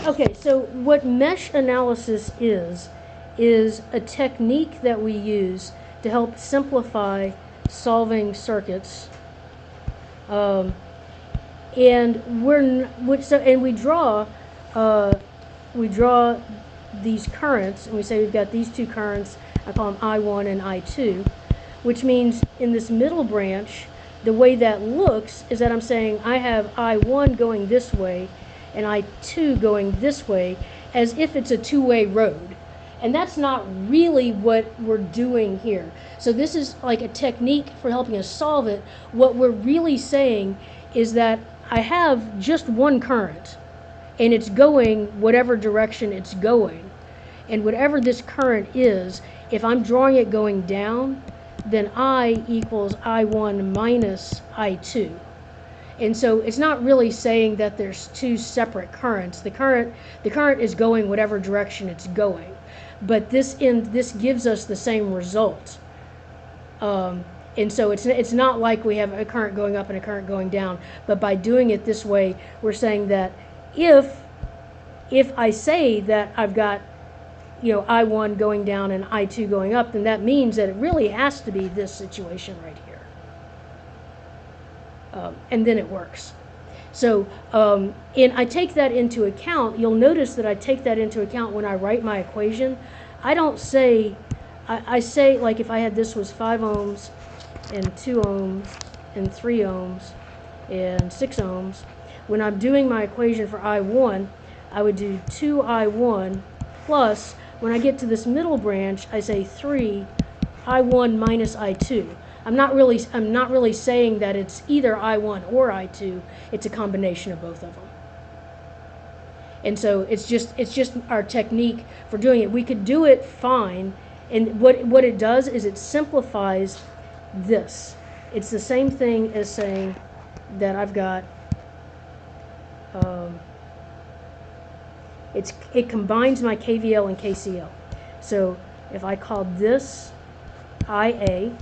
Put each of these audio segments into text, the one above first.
Okay, so what mesh analysis is a technique that we use to help simplify solving circuits. And we draw these currents, and we say we've got these two currents. I call them I1 and I2, which means in this middle branch, the way that looks is that I'm saying I have I1 going this way and I2 going this way, as if it's a two-way road. And that's not really what we're doing here. So this is like a technique for helping us solve it. What we're really saying is that I have just one current, and it's going whatever direction it's going. And whatever this current is, if I'm drawing it going down, then I equals I1 minus I2. And so it's not really saying that there's two separate currents. The current is going whatever direction it's going. But this gives us the same result. And so it's not like we have a current going up and a current going down. But by doing it this way, we're saying that if I say that I've got, I1 going down and I2 going up, then that means that it really has to be this situation right here. And then it works. So, and I take that into account. You'll notice that I take that into account when I write my equation. I don't say, I say, like, if I had this was 5 ohms and 2 ohms and 3 ohms and 6 ohms, when I'm doing my equation for I1, I would do 2I1 plus, when I get to this middle branch, I say 3 I1 minus I2. I'm not really saying that it's either I1 or I2. It's a combination of both of them. And so it's just our technique for doing it. We could do it fine, and what it does is it simplifies this. It's the same thing as saying that I've got it combines my KVL and KCL. So if I called this IA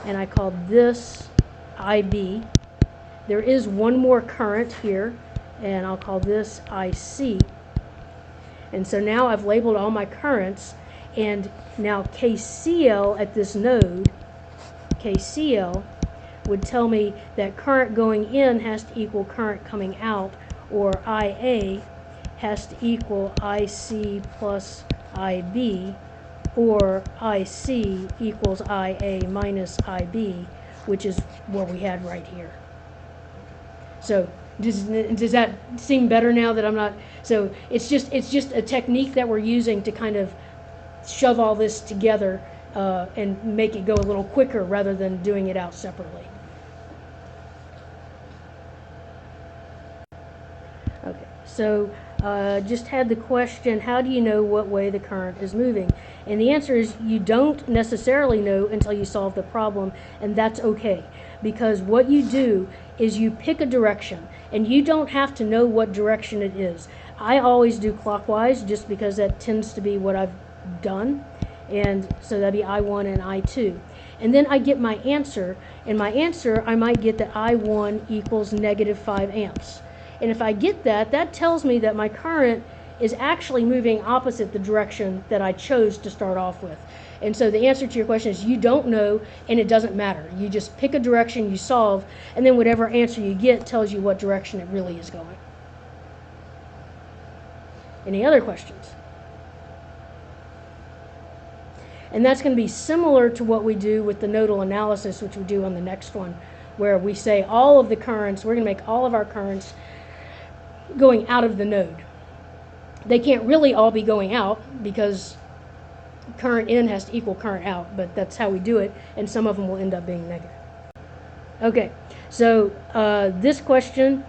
and I called this IB, there is one more current here, and I'll call this IC. And so now I've labeled all my currents, and now KCL at this node, KCL, would tell me that current going in has to equal current coming out, or IA has to equal IC plus IB, or IC equals IA minus IB, which is what we had right here. So does that seem better now that I'm not? So it's just a technique that we're using to kind of shove all this together and make it go a little quicker rather than doing it out separately. Okay, so just had the question, how do you know what way the current is moving? And the answer is you don't necessarily know until you solve the problem, and that's okay. Because what you do is you pick a direction, and you don't have to know what direction it is. I always do clockwise just because that tends to be what I've done. And so that'd be I1 and I2. And then I get my answer, and my answer I might get that I1 equals negative 5 amps. And if I get that, that tells me that my current is actually moving opposite the direction that I chose to start off with. And so the answer to your question is you don't know, and it doesn't matter. You just pick a direction, you solve, and then whatever answer you get tells you what direction it really is going. Any other questions? And that's going to be similar to what we do with the nodal analysis, which we do on the next one, where we say all of the currents, we're going to make all of our currents going out of the node. They can't really all be going out because current in has to equal current out, but that's how we do it, and some of them will end up being negative. Okay, so this question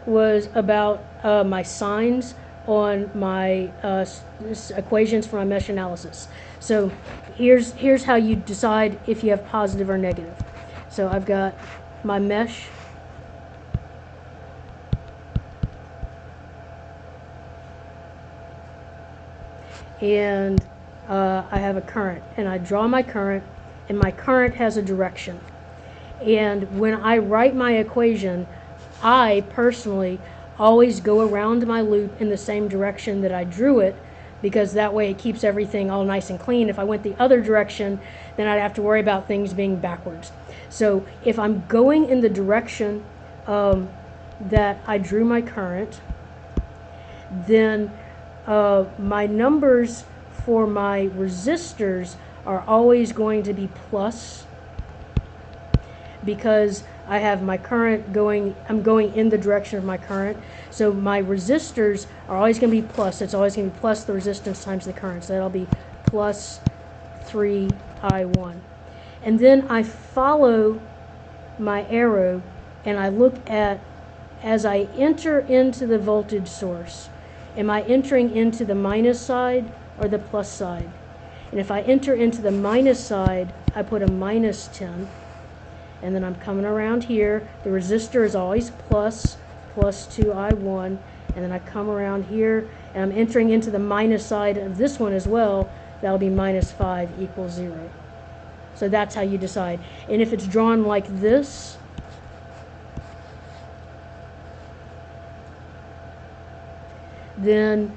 was about my signs on my equations for my mesh analysis. So here's how you decide if you have positive or negative. So I've got my mesh, and I have a current, and I draw my current, and my current has a direction. And when I write my equation, I personally always go around my loop in the same direction that I drew it, because that way it keeps everything all nice and clean. If I went the other direction, then I'd have to worry about things being backwards. So if I'm going in the direction that I drew my current, then my numbers for my resistors are always going to be plus, because I have my current going, I'm going in the direction of my current. So my resistors are always going to be plus. It's always going to be plus the resistance times the current. So that'll be plus 3I1. And then I follow my arrow and I look at, as I enter into the voltage source, am I entering into the minus side or the plus side? And if I enter into the minus side, I put a minus 10. And then I'm coming around here. The resistor is always plus 2I1. And then I come around here and I'm entering into the minus side of this one as well. That'll be minus 5 equals 0. So that's how you decide. And if it's drawn like this, then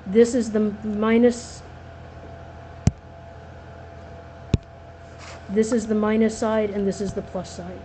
this is the minus, this is the minus side, and this is the plus side.